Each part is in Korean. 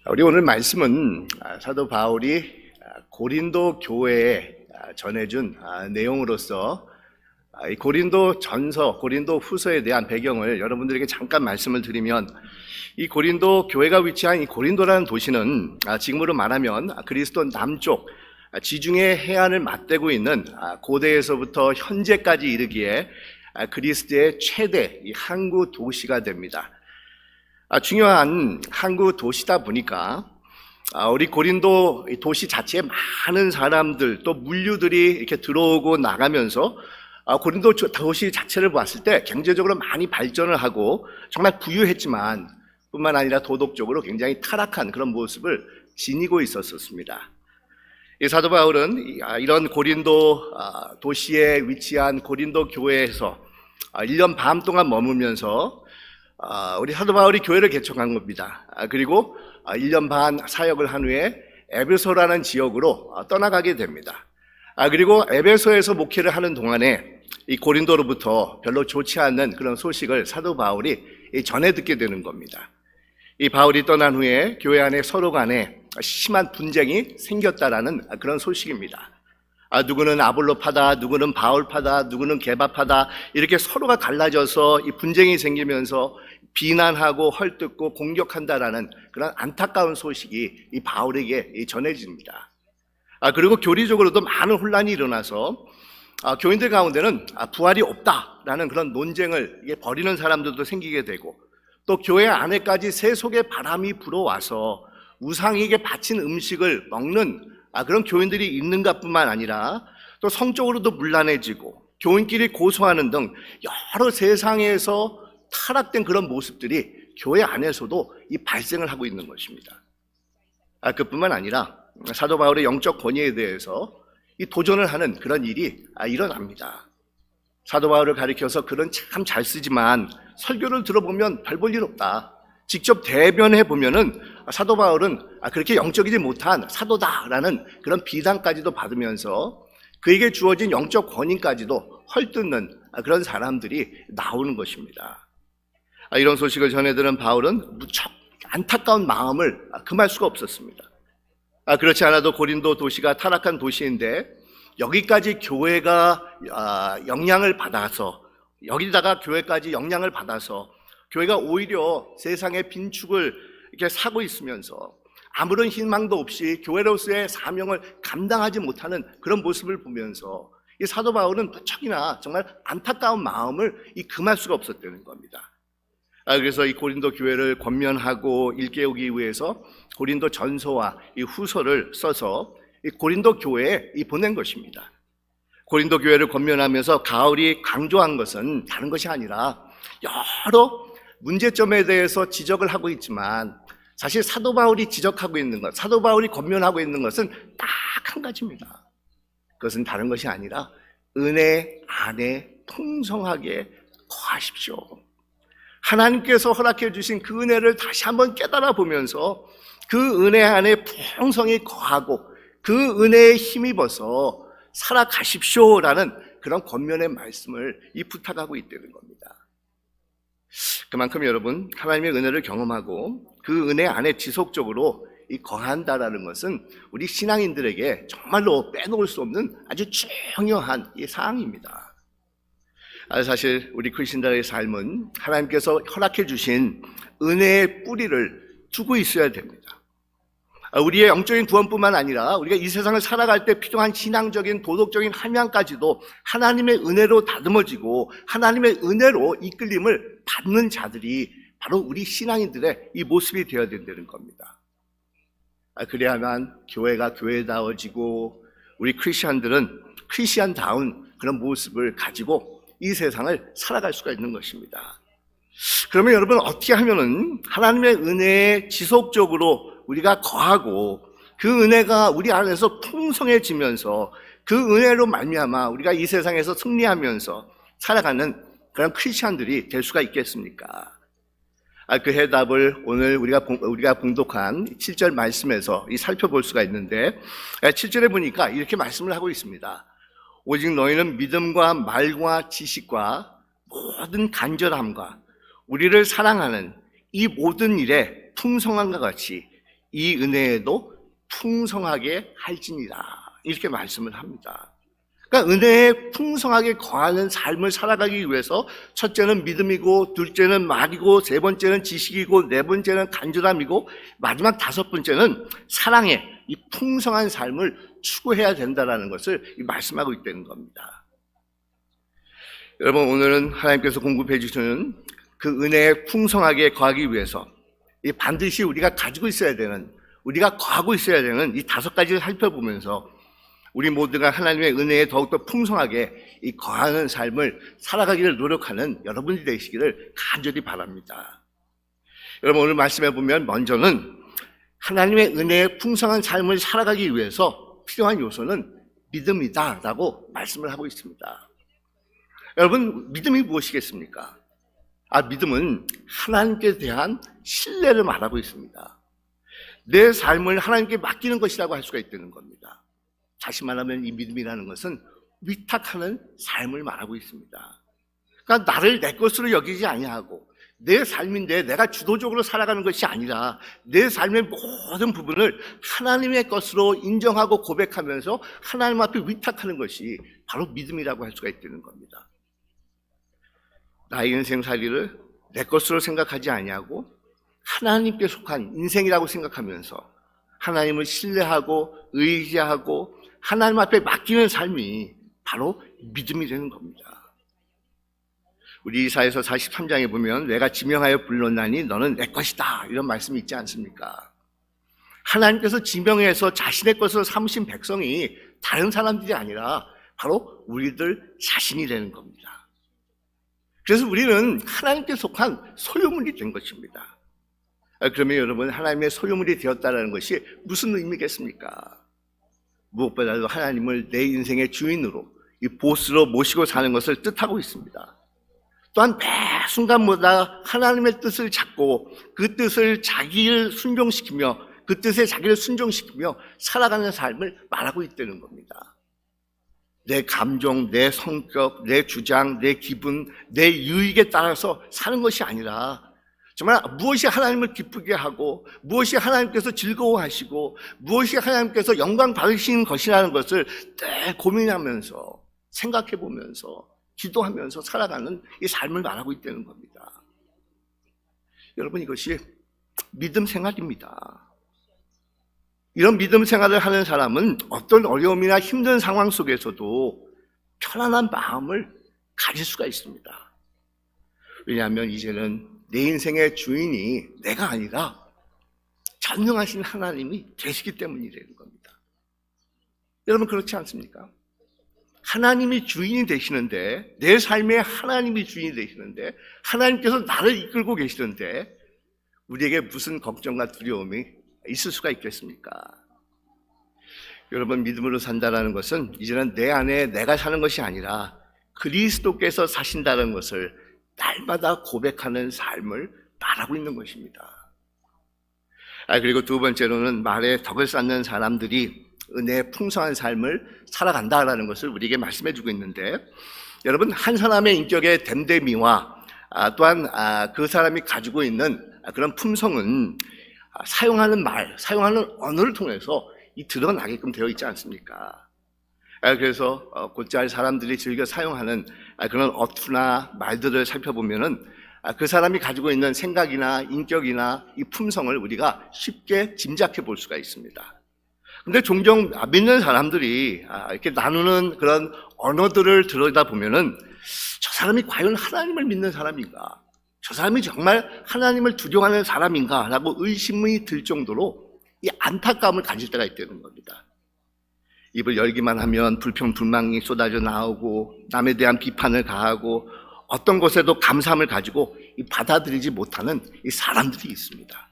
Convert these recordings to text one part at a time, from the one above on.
우리 오늘 말씀은 사도 바울이 고린도 교회에 전해준 내용으로서 이 고린도 전서, 고린도 후서에 대한 배경을 여러분들에게 잠깐 말씀을 드리면, 이 고린도 교회가 위치한 이 고린도라는 도시는 지금으로 말하면 그리스도 남쪽 지중해 해안을 맞대고 있는 고대에서부터 현재까지 이르기에 그리스도의 최대 이 항구 도시가 됩니다. 중요한 항구 도시다 보니까 우리 고린도 도시 자체에 많은 사람들 또 물류들이 이렇게 들어오고 나가면서 고린도 도시 자체를 봤을 때 경제적으로 많이 발전을 하고 정말 부유했지만 뿐만 아니라 도덕적으로 굉장히 타락한 그런 모습을 지니고 있었습니다. 이 사도 바울은 이런 고린도 도시에 위치한 고린도 교회에서 1년 반 동안 머물면서 우리 사도 바울이 교회를 개척한 겁니다. 그리고 1년 반 사역을 한 후에 에베소라는 지역으로 떠나가게 됩니다. 그리고 에베소에서 목회를 하는 동안에 이 고린도로부터 별로 좋지 않는 그런 소식을 사도 바울이 전해 듣게 되는 겁니다. 이 바울이 떠난 후에 교회 안에 서로 간에 심한 분쟁이 생겼다라는 그런 소식입니다. 누구는 아볼로파다, 누구는 바울파다, 누구는 게바파다, 이렇게 서로가 갈라져서 이 분쟁이 생기면서 비난하고 헐뜯고 공격한다라는 그런 안타까운 소식이 이 바울에게 전해집니다. 그리고 교리적으로도 많은 혼란이 일어나서 교인들 가운데는 부활이 없다라는 그런 논쟁을 벌이는 사람들도 생기게 되고, 또 교회 안에까지 세속의 바람이 불어와서 우상에게 바친 음식을 먹는 그런 교인들이 있는가 뿐만 아니라 또 성적으로도 문란해지고 교인끼리 고소하는 등 여러 세상에서 타락된 그런 모습들이 교회 안에서도 발생을 하고 있는 것입니다. 그뿐만 아니라 사도 바울의 영적 권위에 대해서 도전을 하는 그런 일이 일어납니다. 사도 바울을 가리켜서 글은 참 잘 쓰지만 설교를 들어보면 별 볼 일 없다, 직접 대변해 보면은 사도 바울은 그렇게 영적이지 못한 사도다라는 그런 비난까지도 받으면서 그에게 주어진 영적 권위까지도 헐뜯는 그런 사람들이 나오는 것입니다. 이런 소식을 전해 들은 바울은 무척 안타까운 마음을 금할 수가 없었습니다. 그렇지 않아도 고린도 도시가 타락한 도시인데 여기까지 교회가 영향을 받아서, 여기다가 교회까지 영향을 받아서 교회가 오히려 세상의 빈축을 이렇게 사고 있으면서 아무런 희망도 없이 교회로서의 사명을 감당하지 못하는 그런 모습을 보면서 이 사도 바울은 무척이나 정말 안타까운 마음을 금할 수가 없었다는 겁니다. 그래서 이 고린도 교회를 권면하고 일깨우기 위해서 고린도 전서와 이 후서를 써서 이 고린도 교회에 보낸 것입니다. 고린도 교회를 권면하면서 바울이 강조한 것은 다른 것이 아니라 여러 문제점에 대해서 지적을 하고 있지만 사실 사도 바울이 지적하고 있는 것, 사도 바울이 권면하고 있는 것은 딱 한 가지입니다. 그것은 다른 것이 아니라 은혜 안에 풍성하게 거하십시오. 하나님께서 허락해 주신 그 은혜를 다시 한번 깨달아 보면서 그 은혜 안에 풍성히 거하고 그 은혜에 힘입어서 살아가십시오라는 그런 권면의 말씀을 부탁하고 있다는 겁니다. 그만큼 여러분, 하나님의 은혜를 경험하고 그 은혜 안에 지속적으로 거한다라는 것은 우리 신앙인들에게 정말로 빼놓을 수 없는 아주 중요한 사항입니다. 사실 우리 크리스천들의 삶은 하나님께서 허락해 주신 은혜의 뿌리를 두고 있어야 됩니다. 우리의 영적인 구원뿐만 아니라 우리가 이 세상을 살아갈 때 필요한 신앙적인 도덕적인 함양까지도 하나님의 은혜로 다듬어지고 하나님의 은혜로 이끌림을 받는 자들이 바로 우리 신앙인들의 이 모습이 되어야 된다는 겁니다. 그래야만 교회가 교회다워지고 우리 크리스천들은 크리스천다운 그런 모습을 가지고 이 세상을 살아갈 수가 있는 것입니다. 그러면 여러분, 어떻게 하면은 하나님의 은혜에 지속적으로 우리가 거하고 그 은혜가 우리 안에서 풍성해지면서 그 은혜로 말미암아 우리가 이 세상에서 승리하면서 살아가는 그런 크리스천들이 될 수가 있겠습니까? 그 해답을 오늘 우리가 봉독한 7절 말씀에서 살펴볼 수가 있는데, 7절에 보니까 이렇게 말씀을 하고 있습니다. 오직 너희는 믿음과 말과 지식과 모든 간절함과 우리를 사랑하는 이 모든 일에 풍성함과 같이 이 은혜에도 풍성하게 할지니라 이렇게 말씀을 합니다. 그러니까 은혜에 풍성하게 거하는 삶을 살아가기 위해서 첫째는 믿음이고, 둘째는 말이고, 세 번째는 지식이고, 네 번째는 간절함이고, 마지막 다섯 번째는 사랑의 이 풍성한 삶을 추구해야 된다는 것을 말씀하고 있다는 겁니다. 여러분, 오늘은 하나님께서 공급해 주시는 그 은혜에 풍성하게 거하기 위해서 반드시 우리가 가지고 있어야 되는, 우리가 거하고 있어야 되는 이 다섯 가지를 살펴보면서 우리 모두가 하나님의 은혜에 더욱더 풍성하게 이 거하는 삶을 살아가기를 노력하는 여러분이 되시기를 간절히 바랍니다. 여러분, 오늘 말씀해 보면 먼저는 하나님의 은혜에 풍성한 삶을 살아가기 위해서 필요한 요소는 믿음이다라고 말씀을 하고 있습니다. 여러분, 믿음이 무엇이겠습니까? 믿음은 하나님께 대한 신뢰를 말하고 있습니다. 내 삶을 하나님께 맡기는 것이라고 할 수가 있다는 겁니다. 다시 말하면 이 믿음이라는 것은 위탁하는 삶을 말하고 있습니다. 그러니까 나를 내 것으로 여기지 아니하고 내 삶인데 내가 주도적으로 살아가는 것이 아니라 내 삶의 모든 부분을 하나님의 것으로 인정하고 고백하면서 하나님 앞에 위탁하는 것이 바로 믿음이라고 할 수가 있다는 겁니다. 나의 인생살이를 내 것으로 생각하지 아니하고 하나님께 속한 인생이라고 생각하면서 하나님을 신뢰하고 의지하고 하나님 앞에 맡기는 삶이 바로 믿음이 되는 겁니다. 우리 이사야서 43장에 보면 내가 지명하여 불렀나니 너는 내 것이다 이런 말씀이 있지 않습니까? 하나님께서 지명해서 자신의 것으로 삼으신 백성이 다른 사람들이 아니라 바로 우리들 자신이 되는 겁니다. 그래서 우리는 하나님께 속한 소유물이 된 것입니다. 그러면 여러분, 하나님의 소유물이 되었다는 것이 무슨 의미겠습니까? 무엇보다도 하나님을 내 인생의 주인으로, 이 보스로 모시고 사는 것을 뜻하고 있습니다. 또한 매 순간마다 하나님의 뜻을 찾고 그 뜻을 자기를 순종시키며 그 뜻에 자기를 순종시키며 살아가는 삶을 말하고 있다는 겁니다. 내 감정, 내 성격, 내 주장, 내 기분, 내 유익에 따라서 사는 것이 아니라 정말 무엇이 하나님을 기쁘게 하고 무엇이 하나님께서 즐거워하시고 무엇이 하나님께서 영광 받으시는 것이라는 것을 늘 고민하면서 생각해보면서 기도하면서 살아가는 이 삶을 말하고 있다는 겁니다. 여러분, 이것이 믿음 생활입니다. 이런 믿음 생활을 하는 사람은 어떤 어려움이나 힘든 상황 속에서도 편안한 마음을 가질 수가 있습니다. 왜냐하면 이제는 내 인생의 주인이 내가 아니라 전능하신 하나님이 되시기 때문이라는 겁니다. 여러분, 그렇지 않습니까? 하나님이 주인이 되시는데, 내 삶에 하나님이 주인이 되시는데, 하나님께서 나를 이끌고 계시는데 우리에게 무슨 걱정과 두려움이 있을 수가 있겠습니까? 여러분, 믿음으로 산다는 것은 이제는 내 안에 내가 사는 것이 아니라 그리스도께서 사신다는 것을 날마다 고백하는 삶을 말하고 있는 것입니다. 그리고 두 번째로는 말에 덕을 쌓는 사람들이 은혜의 풍성한 삶을 살아간다라는 것을 우리에게 말씀해 주고 있는데, 여러분, 한 사람의 인격의 됨됨이와 또한 그 사람이 가지고 있는 그런 품성은 사용하는 말, 사용하는 언어를 통해서 드러나게끔 되어 있지 않습니까? 그래서 곧잘 사람들이 즐겨 사용하는 그런 어투나 말들을 살펴보면은 그 사람이 가지고 있는 생각이나 인격이나 이 품성을 우리가 쉽게 짐작해 볼 수가 있습니다. 근데 종종 믿는 사람들이 이렇게 나누는 그런 언어들을 들여다보면은 저 사람이 과연 하나님을 믿는 사람인가? 저 사람이 정말 하나님을 두려워하는 사람인가? 라고 의심이 들 정도로 이 안타까움을 가질 때가 있다는 겁니다. 입을 열기만 하면 불평불만이 쏟아져 나오고 남에 대한 비판을 가하고 어떤 것에도 감사함을 가지고 받아들이지 못하는 이 사람들이 있습니다.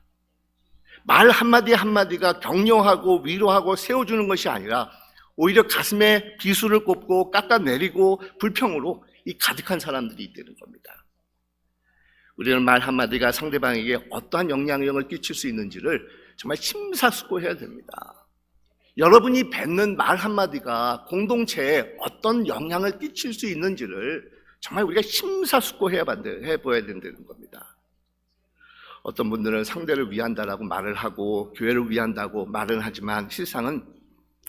말 한마디 한마디가 격려하고 위로하고 세워주는 것이 아니라 오히려 가슴에 비수를 꼽고 깎아내리고 불평으로 가득한 사람들이 있다는 겁니다. 우리는 말 한마디가 상대방에게 어떠한 영향력을 끼칠 수 있는지를 정말 심사숙고해야 됩니다. 여러분이 뱉는 말 한마디가 공동체에 어떤 영향을 끼칠 수 있는지를 정말 우리가 심사숙고해야 된다는 겁니다. 어떤 분들은 상대를 위한다라고 말을 하고 교회를 위한다고 말을 하지만 실상은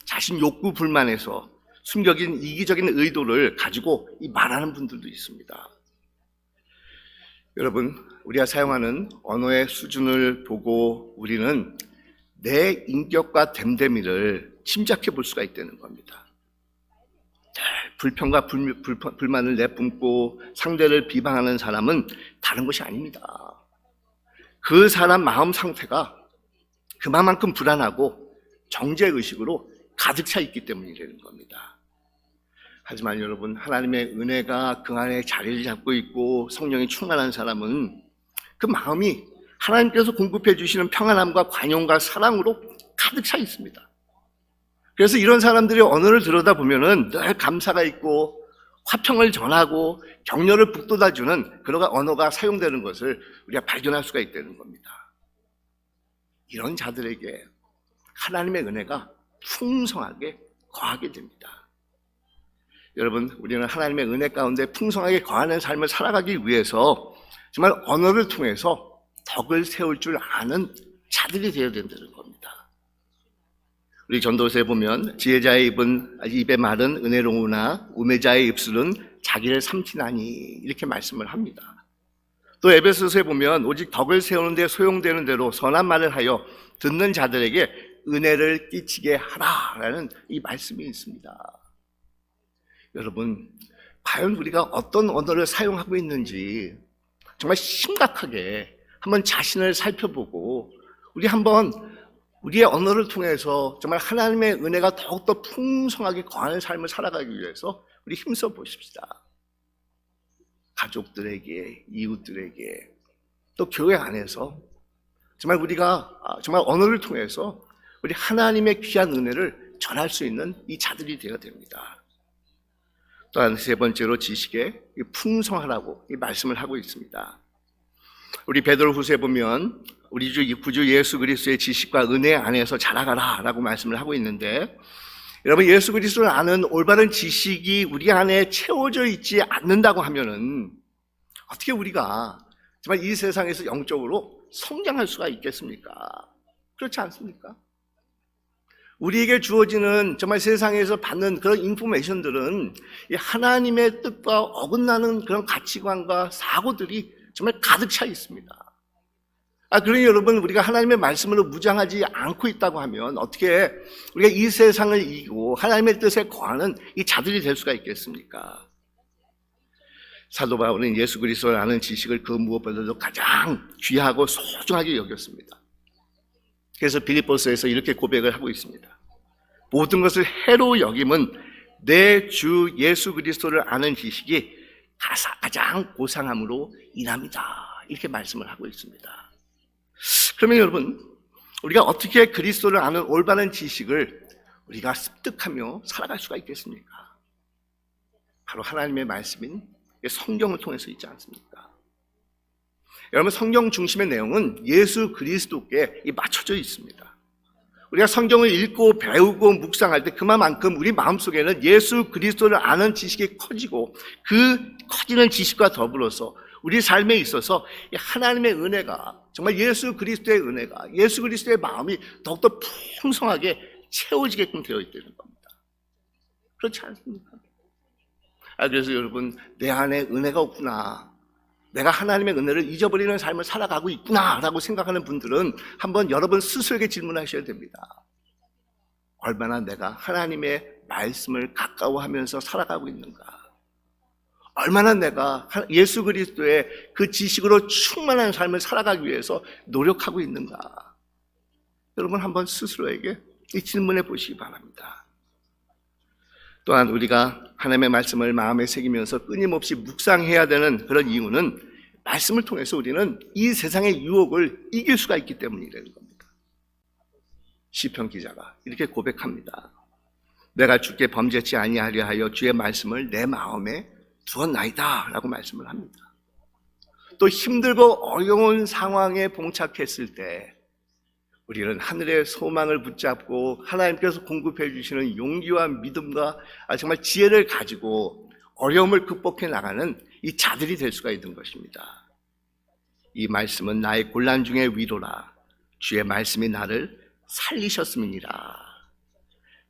자신 욕구 불만에서 숨겨진 이기적인 의도를 가지고 이 말하는 분들도 있습니다. 여러분, 우리가 사용하는 언어의 수준을 보고 우리는 내 인격과 됨됨이를 짐작해 볼 수가 있다는 겁니다. 불평과 불만을 내뿜고 상대를 비방하는 사람은 다른 것이 아닙니다. 그 사람 마음 상태가 그만큼 불안하고 정죄의식으로 가득 차 있기 때문이라는 겁니다. 하지만 여러분, 하나님의 은혜가 그 안에 자리를 잡고 있고 성령이 충만한 사람은 그 마음이 하나님께서 공급해 주시는 평안함과 관용과 사랑으로 가득 차 있습니다. 그래서 이런 사람들의 언어를 들여다보면은 늘 감사가 있고 화평을 전하고 격려를 북돋아주는 그런 언어가 사용되는 것을 우리가 발견할 수가 있다는 겁니다. 이런 자들에게 하나님의 은혜가 풍성하게 거하게 됩니다. 여러분, 우리는 하나님의 은혜 가운데 풍성하게 거하는 삶을 살아가기 위해서 정말 언어를 통해서 덕을 세울 줄 아는 자들이 되어야 된다는 겁니다. 우리 전도서에 보면 지혜자의 입에 말은 은혜로우나 우매자의 입술은 자기를 삼키나니 이렇게 말씀을 합니다. 또 에베소서에 보면 오직 덕을 세우는 데 소용되는 대로 선한 말을 하여 듣는 자들에게 은혜를 끼치게 하라라는 이 말씀이 있습니다. 여러분, 과연 우리가 어떤 언어를 사용하고 있는지 정말 심각하게 한번 자신을 살펴보고 우리 한번 우리의 언어를 통해서 정말 하나님의 은혜가 더욱더 풍성하게 거하는 삶을 살아가기 위해서 우리 힘써 보십시다. 가족들에게, 이웃들에게, 또 교회 안에서 정말 우리가 정말 언어를 통해서 우리 하나님의 귀한 은혜를 전할 수 있는 이 자들이 되어야 됩니다. 또한 세 번째로 지식에 풍성하라고 이 말씀을 하고 있습니다. 우리 베드로후서에 보면 우리 주 구주 예수 그리스도의 지식과 은혜 안에서 자라가라 라고 말씀을 하고 있는데, 여러분, 예수 그리스도를 아는 올바른 지식이 우리 안에 채워져 있지 않는다고 하면은 어떻게 우리가 정말 이 세상에서 영적으로 성장할 수가 있겠습니까? 그렇지 않습니까? 우리에게 주어지는 정말 세상에서 받는 그런 인포메이션들은 하나님의 뜻과 어긋나는 그런 가치관과 사고들이 정말 가득 차 있습니다. 그러니 여러분, 우리가 하나님의 말씀으로 무장하지 않고 있다고 하면 어떻게 우리가 이 세상을 이기고 하나님의 뜻에 거하는 이 자들이 될 수가 있겠습니까? 사도 바울은 예수 그리스도를 아는 지식을 그 무엇보다도 가장 귀하고 소중하게 여겼습니다. 그래서 빌립보서에서 이렇게 고백을 하고 있습니다. 모든 것을 해로 여김은 내 주 예수 그리스도를 아는 지식이 가장 고상함으로 인합니다. 이렇게 말씀을 하고 있습니다. 그러면 여러분, 우리가 어떻게 그리스도를 아는 올바른 지식을 우리가 습득하며 살아갈 수가 있겠습니까? 바로 하나님의 말씀인 성경을 통해서 있지 않습니까? 여러분, 성경 중심의 내용은 예수 그리스도께 맞춰져 있습니다. 우리가 성경을 읽고 배우고 묵상할 때 그만큼 우리 마음속에는 예수 그리스도를 아는 지식이 커지고 그 커지는 지식과 더불어서 우리 삶에 있어서 하나님의 은혜가, 정말 예수 그리스도의 은혜가, 예수 그리스도의 마음이 더욱더 풍성하게 채워지게끔 되어 있다는 겁니다. 그렇지 않습니까? 그래서 여러분, 내 안에 은혜가 없구나, 내가 하나님의 은혜를 잊어버리는 삶을 살아가고 있구나라고 생각하는 분들은 한번 여러분 스스로에게 질문하셔야 됩니다. 얼마나 내가 하나님의 말씀을 가까워하면서 살아가고 있는가? 얼마나 내가 예수 그리스도의 그 지식으로 충만한 삶을 살아가기 위해서 노력하고 있는가? 여러분, 한번 스스로에게 이 질문해 보시기 바랍니다. 또한 우리가 하나님의 말씀을 마음에 새기면서 끊임없이 묵상해야 되는 그런 이유는 말씀을 통해서 우리는 이 세상의 유혹을 이길 수가 있기 때문이라는 겁니다. 시편 기자가 이렇게 고백합니다. 내가 주께 범죄치 아니하려 하여 주의 말씀을 내 마음에 두었나이다 라고 말씀을 합니다. 또 힘들고 어려운 상황에 봉착했을 때 우리는 하늘의 소망을 붙잡고 하나님께서 공급해 주시는 용기와 믿음과 정말 지혜를 가지고 어려움을 극복해 나가는 이 자들이 될 수가 있는 것입니다. 이 말씀은 나의 곤란 중에 위로라. 주의 말씀이 나를 살리셨음이니라.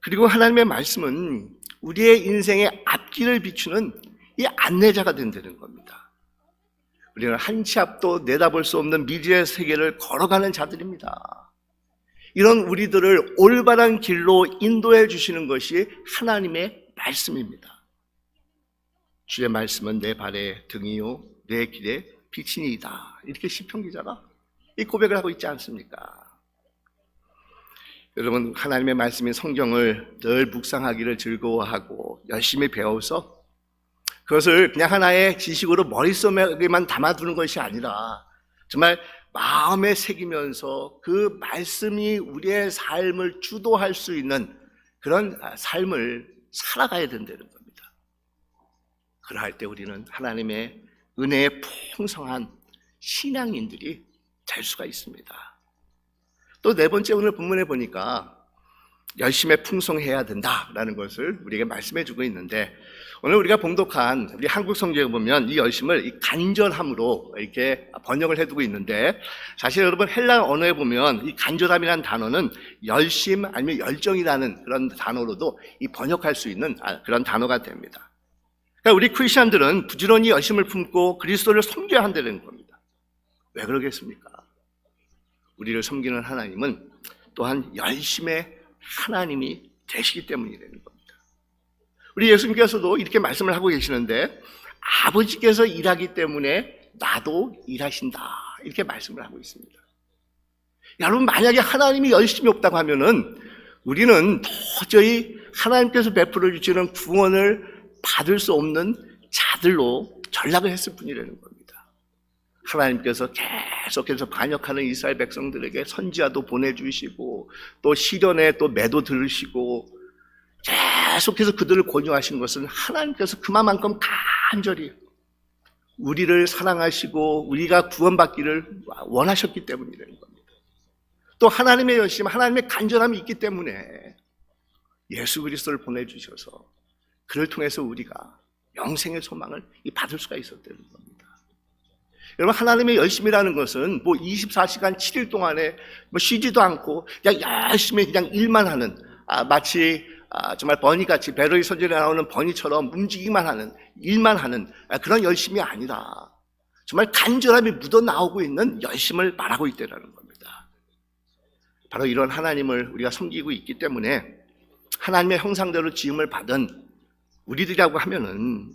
그리고 하나님의 말씀은 우리의 인생의 앞길을 비추는 이 안내자가 된다는 겁니다. 우리는 한 치 앞도 내다볼 수 없는 미래의 세계를 걸어가는 자들입니다. 이런 우리들을 올바른 길로 인도해 주시는 것이 하나님의 말씀입니다. 주의 말씀은 내 발의 등이요 내 길의 빛이니이다. 이렇게 시편 기자가 이 고백을 하고 있지 않습니까? 여러분, 하나님의 말씀인 성경을 늘 묵상하기를 즐거워하고 열심히 배워서 그것을 그냥 하나의 지식으로 머릿속에만 담아두는 것이 아니라 정말 마음에 새기면서 그 말씀이 우리의 삶을 주도할 수 있는 그런 삶을 살아가야 된다는 겁니다. 그러할 때 우리는 하나님의 은혜의 풍성한 신앙인들이 될 수가 있습니다. 또 네 번째, 오늘 본문에 보니까 열심에 풍성해야 된다라는 것을 우리에게 말씀해 주고 있는데, 오늘 우리가 봉독한 우리 한국 성경에 보면 이 열심을 이 간절함으로 이렇게 번역을 해두고 있는데, 사실 여러분 헬라 언어에 보면 이 간절함이라는 단어는 열심 아니면 열정이라는 그런 단어로도 이 번역할 수 있는 그런 단어가 됩니다. 그러니까 우리 크리스천들은 부지런히 열심을 품고 그리스도를 섬겨야 한다는 겁니다. 왜 그러겠습니까? 우리를 섬기는 하나님은 또한 열심의 하나님이 되시기 때문이라는 겁니다. 우리 예수님께서도 이렇게 말씀을 하고 계시는데, 아버지께서 일하기 때문에 나도 일하신다, 이렇게 말씀을 하고 있습니다. 여러분, 만약에 하나님이 열심히 없다고 하면은 우리는 도저히 하나님께서 베풀어 주시는 구원을 받을 수 없는 자들로 전락을 했을 뿐이라는 겁니다. 하나님께서 계속해서 반역하는 이스라엘 백성들에게 선지자도 보내주시고 또 시련에 또 매도 들으시고 계속해서 그들을 권유하신 것은 하나님께서 그만큼 간절히 우리를 사랑하시고 우리가 구원받기를 원하셨기 때문이라는 겁니다. 또 하나님의 열심, 하나님의 간절함이 있기 때문에 예수 그리스도를 보내주셔서 그를 통해서 우리가 영생의 소망을 받을 수가 있었다는 겁니다. 여러분, 하나님의 열심이라는 것은 뭐 24시간 7일 동안에 뭐 쉬지도 않고 그냥 열심히 그냥 일만 하는, 마치 정말 버니같이 베러리 선전에 나오는 버니처럼 움직이기만 하는, 일만 하는 그런 열심이 아니라 정말 간절함이 묻어나오고 있는 열심을 말하고 있다는 겁니다. 바로 이런 하나님을 우리가 섬기고 있기 때문에 하나님의 형상대로 지음을 받은 우리들이라고 하면은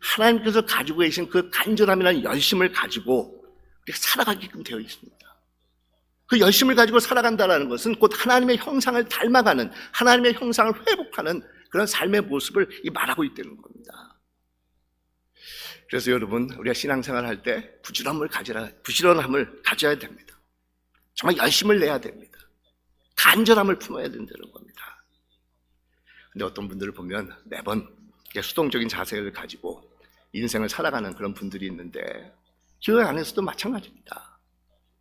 하나님께서 가지고 계신 그 간절함이라는 열심을 가지고 우리가 살아가게끔 되어 있습니다. 그 열심을 가지고 살아간다는 것은 곧 하나님의 형상을 닮아가는, 하나님의 형상을 회복하는 그런 삶의 모습을 말하고 있다는 겁니다. 그래서 여러분, 우리가 신앙생활 할 때 부지런함을 가져야 됩니다. 정말 열심을 내야 됩니다. 간절함을 품어야 된다는 겁니다. 근데 어떤 분들을 보면 매번 수동적인 자세를 가지고 인생을 살아가는 그런 분들이 있는데, 교회 안에서도 마찬가지입니다.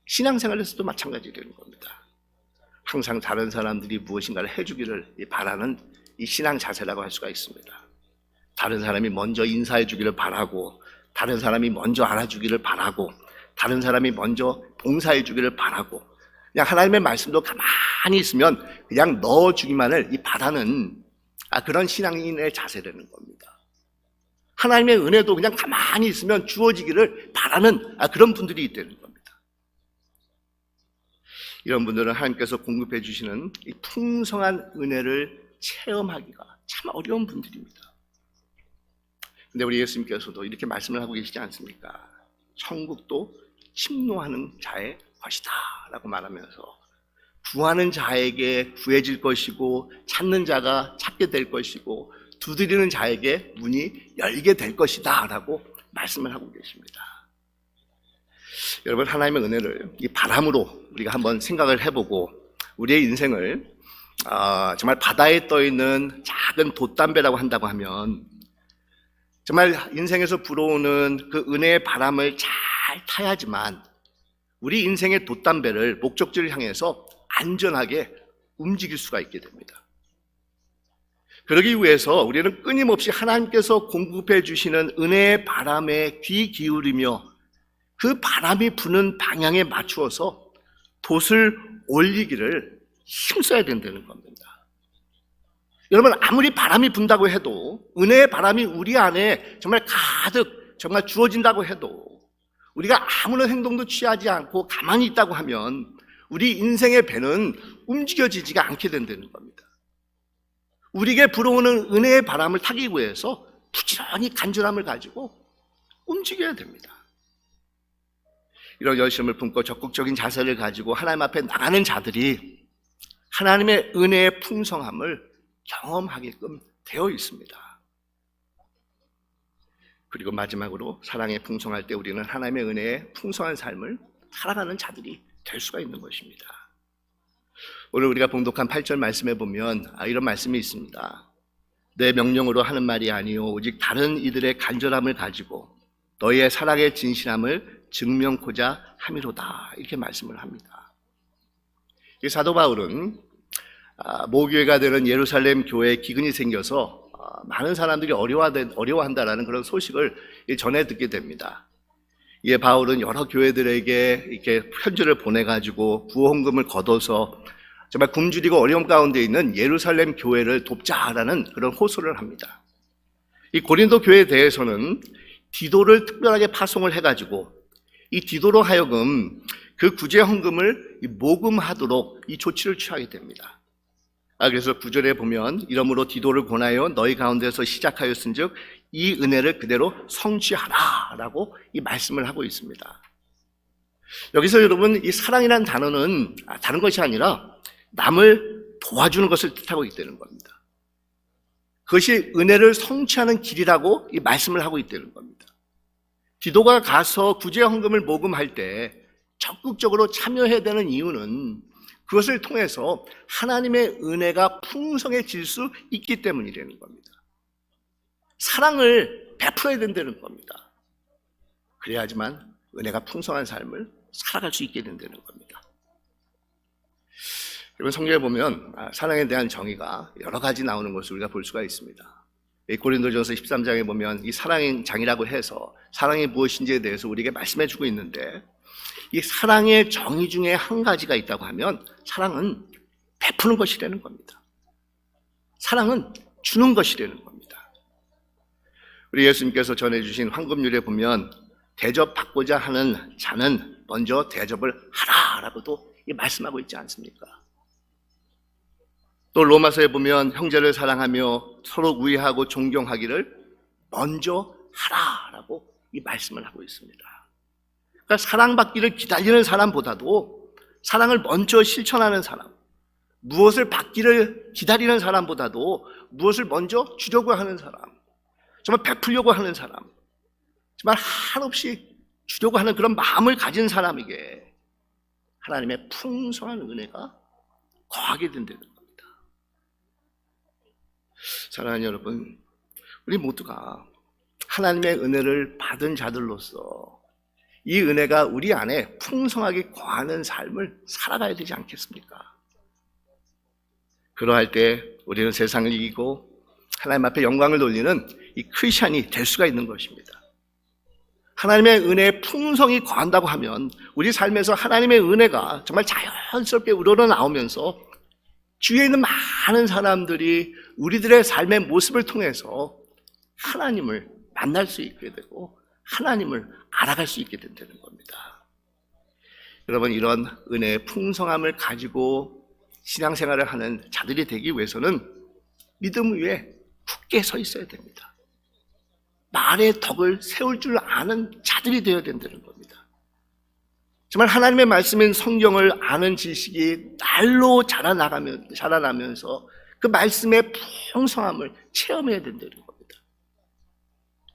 신앙생활에서도 마찬가지라는 겁니다. 항상 다른 사람들이 무엇인가를 해주기를 바라는 이 신앙 자세라고 할 수가 있습니다. 다른 사람이 먼저 인사해 주기를 바라고, 다른 사람이 먼저 알아주기를 바라고, 다른 사람이 먼저 봉사해 주기를 바라고, 그냥 하나님의 말씀도 가만히 있으면 그냥 넣어주기만을 바라는 그런 신앙인의 자세라는 겁니다. 하나님의 은혜도 그냥 가만히 있으면 주어지기를 바라는 그런 분들이 있다는 겁니다. 이런 분들은 하나님께서 공급해 주시는 이 풍성한 은혜를 체험하기가 참 어려운 분들입니다. 근데 우리 예수님께서도 이렇게 말씀을 하고 계시지 않습니까? 천국도 침노하는 자의 것이다 라고 말하면서 구하는 자에게 구해질 것이고, 찾는 자가 찾게 될 것이고, 두드리는 자에게 문이 열게 될 것이다 라고 말씀을 하고 계십니다. 여러분, 하나님의 은혜를 이 바람으로 우리가 한번 생각을 해보고, 우리의 인생을 정말 바다에 떠있는 작은 돛담배라고 한다고 하면, 정말 인생에서 불어오는 그 은혜의 바람을 잘 타야지만 우리 인생의 돛담배를 목적지를 향해서 안전하게 움직일 수가 있게 됩니다. 그러기 위해서 우리는 끊임없이 하나님께서 공급해 주시는 은혜의 바람에 귀 기울이며 그 바람이 부는 방향에 맞추어서 돛을 올리기를 힘써야 된다는 겁니다. 여러분, 아무리 바람이 분다고 해도, 은혜의 바람이 우리 안에 정말 가득 정말 주어진다고 해도, 우리가 아무런 행동도 취하지 않고 가만히 있다고 하면 우리 인생의 배는 움직여지지가 않게 된다는 겁니다. 우리에게 불어오는 은혜의 바람을 타기 위해서 부지런히 간절함을 가지고 움직여야 됩니다. 이런 열심을 품고 적극적인 자세를 가지고 하나님 앞에 나가는 자들이 하나님의 은혜의 풍성함을 경험하게끔 되어 있습니다. 그리고 마지막으로 사랑에 풍성할 때 우리는 하나님의 은혜의 풍성한 삶을 살아가는 자들이 될 수가 있는 것입니다. 오늘 우리가 봉독한 8절 말씀에 보면 이런 말씀이 있습니다. 내 명령으로 하는 말이 아니요 오직 다른 이들의 간절함을 가지고 너희의 사랑의 진실함을 증명코자 함이로다, 이렇게 말씀을 합니다. 이 사도 바울은 모교회가 되는 예루살렘 교회에 기근이 생겨서 많은 사람들이 어려워한다라는 그런 소식을 전해 듣게 됩니다. 이에 바울은 여러 교회들에게 이렇게 편지를 보내가지고 부원금을 걷어서 정말 굶주리고 어려움 가운데 있는 예루살렘 교회를 돕자라는 그런 호소를 합니다. 이 고린도 교회에 대해서는 디도를 특별하게 파송을 해가지고 이 디도로 하여금 그 구제 헌금을 모금하도록 이 조치를 취하게 됩니다. 그래서 9절에 보면 이러므로 디도를 권하여 너희 가운데서 시작하였은즉 이 은혜를 그대로 성취하라 라고 이 말씀을 하고 있습니다. 여기서 여러분, 이 사랑이라는 단어는 다른 것이 아니라 남을 도와주는 것을 뜻하고 있다는 겁니다. 그것이 은혜를 성취하는 길이라고 이 말씀을 하고 있다는 겁니다. 디도가 가서 구제 헌금을 모금할 때 적극적으로 참여해야 되는 이유는 그것을 통해서 하나님의 은혜가 풍성해질 수 있기 때문이라는 겁니다. 사랑을 베풀어야 된다는 겁니다. 그래야지만 은혜가 풍성한 삶을 살아갈 수 있게 된다는 겁니다. 여러분, 성경에 보면 사랑에 대한 정의가 여러 가지 나오는 것을 우리가 볼 수가 있습니다. 고린도전서 13장에 보면 이 사랑의 장이라고 해서 사랑이 무엇인지에 대해서 우리에게 말씀해 주고 있는데, 이 사랑의 정의 중에 한 가지가 있다고 하면 사랑은 베푸는 것이라는 겁니다. 사랑은 주는 것이라는 겁니다. 우리 예수님께서 전해주신 황금률에 보면 대접받고자 하는 자는 먼저 대접을 하라라고도 말씀하고 있지 않습니까? 또 로마서에 보면 형제를 사랑하며 서로 우애하고 존경하기를 먼저 하라라고 이 말씀을 하고 있습니다. 그러니까 사랑받기를 기다리는 사람보다도 사랑을 먼저 실천하는 사람, 무엇을 받기를 기다리는 사람보다도 무엇을 먼저 주려고 하는 사람, 정말 베풀려고 하는 사람, 정말 한없이 주려고 하는 그런 마음을 가진 사람에게 하나님의 풍성한 은혜가 거하게 된다는 겁니다. 사랑하는 여러분, 우리 모두가 하나님의 은혜를 받은 자들로서 이 은혜가 우리 안에 풍성하게 거하는 삶을 살아가야 되지 않겠습니까? 그러할 때 우리는 세상을 이기고 하나님 앞에 영광을 돌리는 이 크리스찬이 될 수가 있는 것입니다. 하나님의 은혜의 풍성이 거한다고 하면 우리 삶에서 하나님의 은혜가 정말 자연스럽게 우러나오면서 주위에 있는 많은 사람들이 우리들의 삶의 모습을 통해서 하나님을 만날 수 있게 되고 하나님을 알아갈 수 있게 된다는 겁니다. 여러분, 이런 은혜의 풍성함을 가지고 신앙생활을 하는 자들이 되기 위해서는 믿음 위에 굳게 서 있어야 됩니다. 말의 덕을 세울 줄 아는 자들이 되어야 된다는 겁니다. 정말 하나님의 말씀인 성경을 아는 지식이 날로 자라나면서 그 말씀의 풍성함을 체험해야 된다는 겁니다.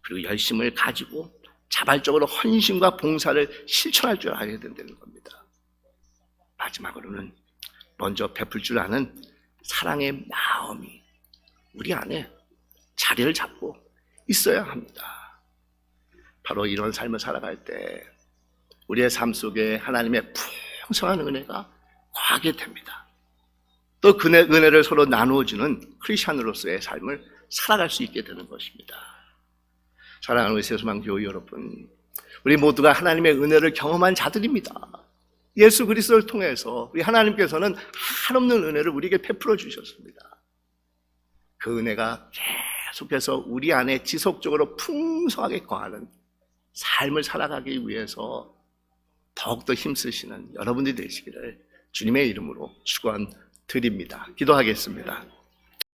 그리고 열심을 가지고 자발적으로 헌신과 봉사를 실천할 줄 알아야 된다는 겁니다. 마지막으로는 먼저 베풀 줄 아는 사랑의 마음이 우리 안에 자리를 잡고 있어야 합니다. 바로 이런 삶을 살아갈 때 우리의 삶 속에 하나님의 풍성한 은혜가 거하게 됩니다. 또 그 은혜를 서로 나누어주는 크리스찬으로서의 삶을 살아갈 수 있게 되는 것입니다. 사랑하는 우리 세수망 교회 여러분, 우리 모두가 하나님의 은혜를 경험한 자들입니다. 예수 그리스도를 통해서 우리 하나님께서는 한없는 은혜를 우리에게 베풀어 주셨습니다. 그 은혜가 계속해서 우리 안에 지속적으로 풍성하게 거하는 삶을 살아가기 위해서 더욱더 힘쓰시는 여러분들이 되시기를 주님의 이름으로 축원드립니다. 기도하겠습니다.